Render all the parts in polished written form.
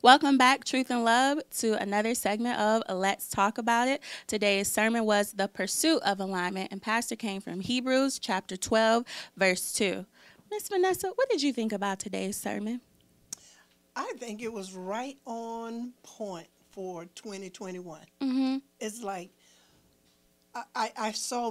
Welcome back, Truth and Love, to another segment of Let's Talk About It. Today's sermon was The Pursuit of Alignment, and Pastor came from Hebrews chapter 12, verse 2. Miss Vanessa, what did you think about today's sermon? I think it was right on point for 2021. It's like I saw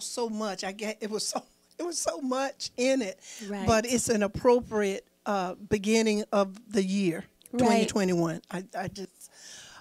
so much. I get it was so much in it, Right. but it's an appropriate beginning of the year Right. 2021. I just,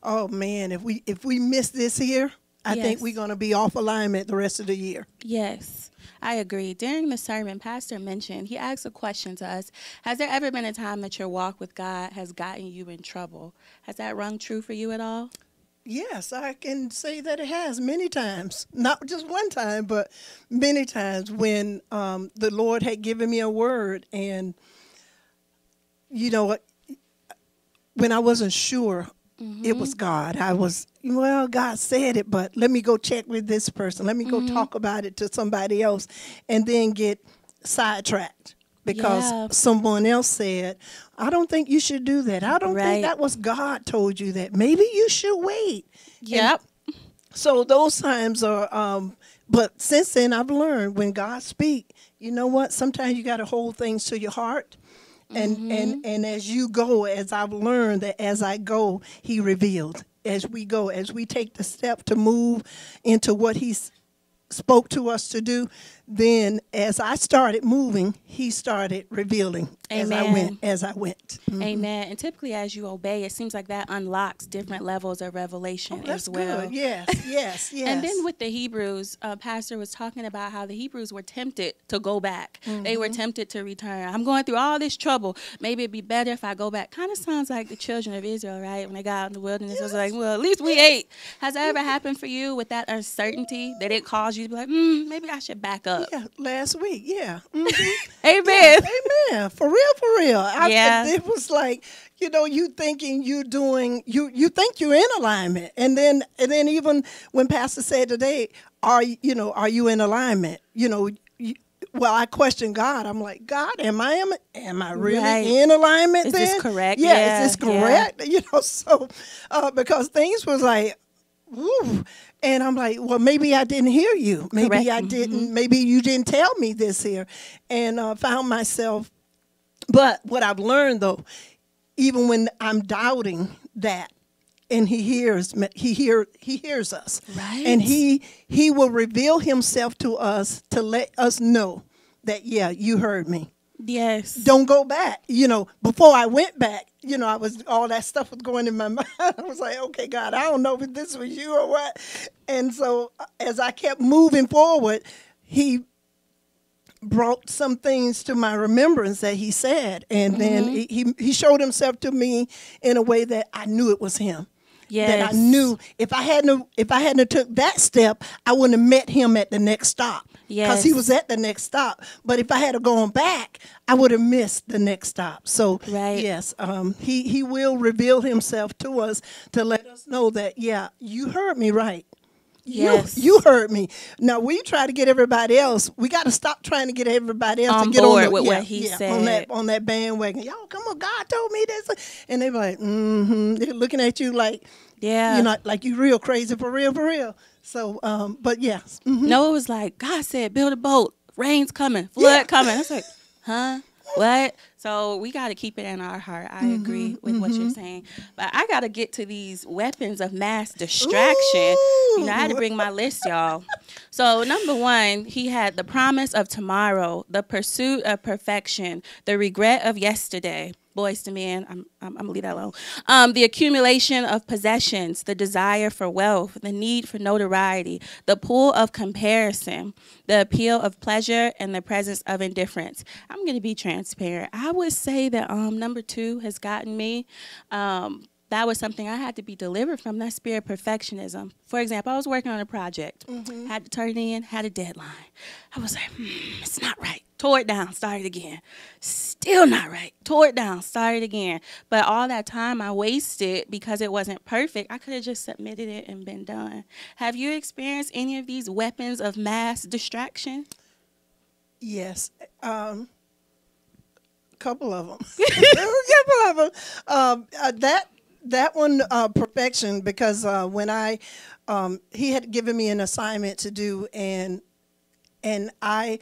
oh man, if we miss this here, I think Yes. we're gonna be off alignment the rest of the year. Yes, I agree. During the sermon, Pastor mentioned, he asked a question to us. Has there ever been a time that your walk with God has gotten you in trouble? Has that rung true for you at all? Yes, I can say that it has many times. Not just one time, but many times when the Lord had given me a word. And, you know, when I wasn't sure it was God, I was, well, God said it, but let me go check with this person. Let me go talk about it to somebody else, and then get sidetracked because Yeah. someone else said, I don't think you should do that. I don't Right. think that was God told you that. Maybe you should wait. Yep. So those times are, but since then I've learned when God speak, you know what? Sometimes you got to hold things to your heart, and as you go, as I've learned that as I go, He revealed. As we go, as we take the step to move into what He's spoke to us to do, then as I started moving, He started revealing Amen. as I went. Amen. And typically, as you obey, it seems like that unlocks different levels of revelation That's as well. good. Yes, yes, yes. And then with the Hebrews, Pastor was talking about how the Hebrews were tempted to go back. They were tempted to return. I'm going through all this trouble. Maybe it'd be better if I go back. Kind of sounds like the children of Israel, right? When they got out in the wilderness, it was like, well, at least we ate. Has that ever happened for you with that uncertainty that it caused you to be like, maybe I should back up? Yeah, last week. Yeah. Amen. Amen. For real, for real. Yeah. It was like, you thinking you doing, you think you're in alignment. And then even when Pastor said today, are you in alignment? Well, I questioned God. I'm like, God, am I really Right. in alignment Is then? this correct? Yeah, Yeah, is this yeah. correct? So, because things was like, woo. And I'm like, well, maybe I didn't hear you. Maybe Correct. I didn't. Maybe you didn't tell me this here. And found myself. But what I've learned, though, even when I'm doubting that, and He hears me, He hears us. Right. And He will reveal Himself to us to let us know that, yeah, you heard me. Yes. Don't go back. Before I went back, I was, all that stuff was going in my mind. I was like, okay, God, I don't know if this was you or what. And so as I kept moving forward, He brought some things to my remembrance that He said. And then he showed Himself to me in a way that I knew it was Him. Yes. That I knew if I hadn't took that step, I wouldn't have met Him at the next stop. Because He Yes. was at the next stop. But if I had gone back, I would have missed the next stop. So Right. yes, He will reveal Himself to us to let us know that, yeah, you heard me right. Yes. You heard me. Now we try to get everybody else. We got to stop trying to get everybody else On to get board on with what He said. on that bandwagon. Y'all, come on, God told me this, and they be like, They're looking at you like, Yeah. like you real crazy for real, for real. So, but yes, No, it was like, God said, build a boat. Rain's coming. Flood coming. I was like, huh? What? So we got to keep it in our heart. I agree with what you're saying. But I got to get to these weapons of mass distraction. I had to bring my list, y'all. So number one, he had the promise of tomorrow, the pursuit of perfection, the regret of yesterday. Boys to men, I'm gonna leave that alone. The accumulation of possessions, the desire for wealth, the need for notoriety, the pull of comparison, the appeal of pleasure, and the presence of indifference. I'm gonna be transparent. I would say that number two has gotten me. That was something I had to be delivered from, that spirit of perfectionism. For example, I was working on a project, had to turn it in, had a deadline. I was like, it's not right. Tore it down, started again. Still not right. Tore it down, started again. But all that time I wasted because it wasn't perfect, I could have just submitted it and been done. Have you experienced any of these weapons of mass distraction? yes. couple of them. A couple of them. That one, perfection, because when he had given me an assignment to do, and I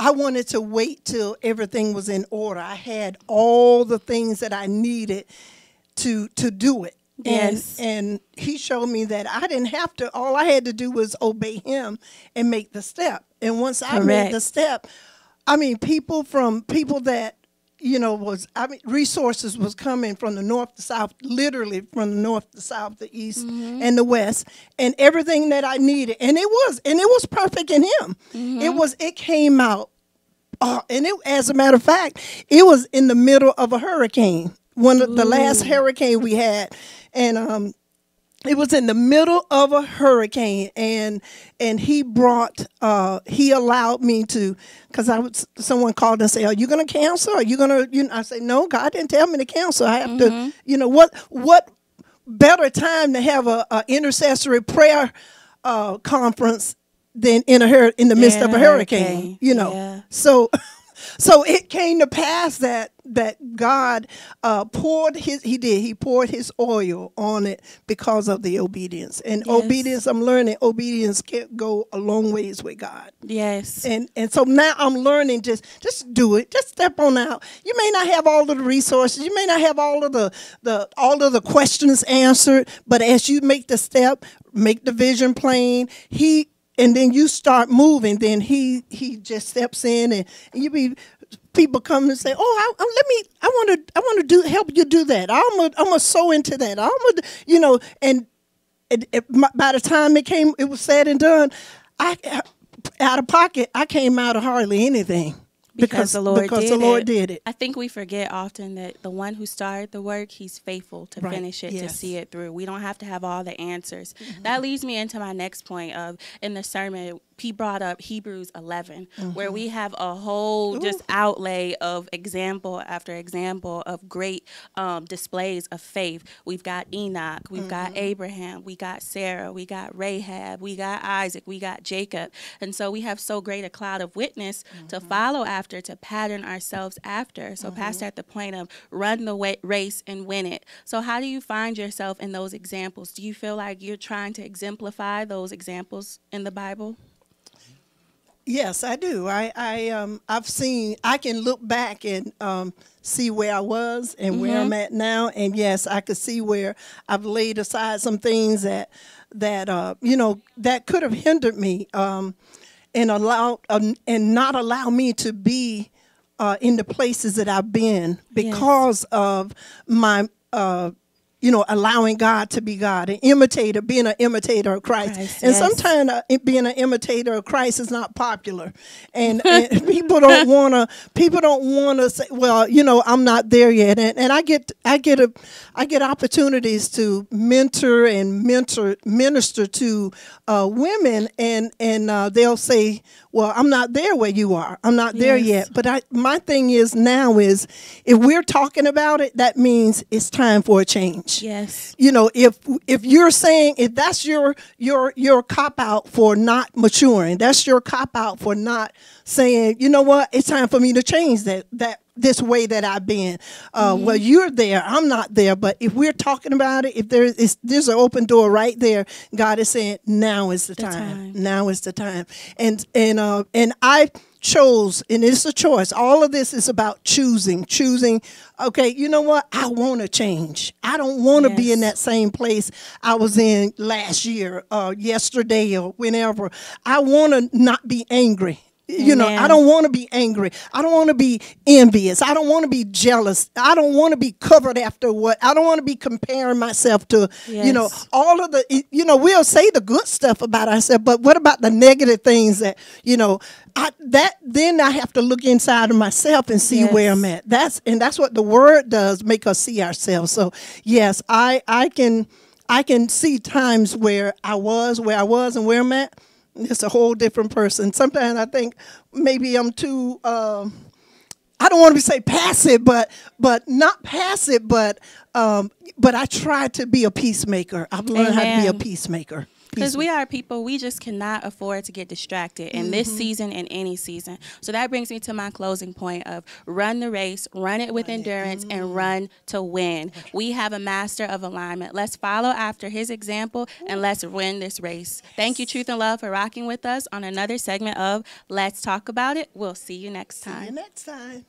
wanted to wait till everything was in order. I had all the things that I needed to do it. Yes. And he showed me that I didn't have to. All I had to do was obey him and make the step. And once I made the step, I mean, people that, resources was coming from the north, the south, literally from the north, the south, the east, and the west, and everything that I needed. And it was perfect in him. It came out. As a matter of fact, it was in the middle of a hurricane. One of the last hurricane we had, and it was in the middle of a hurricane, and he allowed me to, because someone called and said, "Are you going to cancel? Are you going to?" I say, "No, God didn't tell me to cancel. I have to." What better time to have a intercessory prayer conference than in the midst of a hurricane? So. So it came to pass that God poured his oil on it because of the obedience. And obedience, I'm learning, obedience can go a long ways with God. Yes. And so now I'm learning, just do it. Just step on out. You may not have all of the resources. You may not have all of the questions answered, but as you make the step, make the vision plain, and then you start moving. Then he just steps in, and people come and say, "Oh, I want to help you do that. I'm gonna sow into that. By the time it was said and done, out of pocket, I came out of hardly anything. Because the Lord did it. I think we forget often that the one who started the work, he's faithful to finish it, to see it through. We don't have to have all the answers. That leads me into my next point in the sermon. He brought up Hebrews 11, where we have a whole just outlay of example after example of great displays of faith. We've got Enoch, we've got Abraham, we got Sarah, we got Rahab, we got Isaac, we got Jacob. And so we have so great a cloud of witness to follow after, to pattern ourselves after. So Pastor, at the point of run the race and win it. So how do you find yourself in those examples? Do you feel like you're trying to exemplify those examples in the Bible? Yes, I do. I've seen. I can look back and see where I was and where I'm at now, and yes, I could see where I've laid aside some things that could have hindered me, and not allow me to be in the places that I've been because of my. Allowing God to be God, being an imitator of Christ. And sometimes being an imitator of Christ is not popular. And people don't want to say, well, I'm not there yet. And I get opportunities to mentor and minister to women, and they'll say, well, I'm not there where you are. I'm not there yet. But my thing is now is, if we're talking about it, that means it's time for a change. Yes. If you're saying, if that's your cop out for not maturing, that's your cop out for not saying, you know what, it's time for me to change this way that I've been. Well, you're there, I'm not there. But if we're talking about it, if there's an open door right there, God is saying, now is the time. Now is the time. And I chose, and it's a choice. All of this is about choosing. Okay, you know what? I want to change. I don't want to be in that same place I was in last year, or yesterday, or whenever. I want to not be angry. I don't want to be angry. I don't want to be envious. I don't want to be jealous. I don't want to be covered after I don't want to be comparing myself to, all of the, we'll say the good stuff about ourselves, but what about the negative things that, then I have to look inside of myself and see where I'm at. That's what the word does, make us see ourselves. So yes, I can see times where I was and where I'm at. It's a whole different person. Sometimes I think maybe I'm too, I don't want to say passive, but not passive, but I try to be a peacemaker. I've learned how to be a peacemaker. Because we are people, we just cannot afford to get distracted in this season and any season. So that brings me to my closing point of run the race, run it with endurance, and run to win. We have a master of alignment. Let's follow after his example, and let's win this race. Thank you, Truth and Love, for rocking with us on another segment of Let's Talk About It. We'll see you next time. See you next time.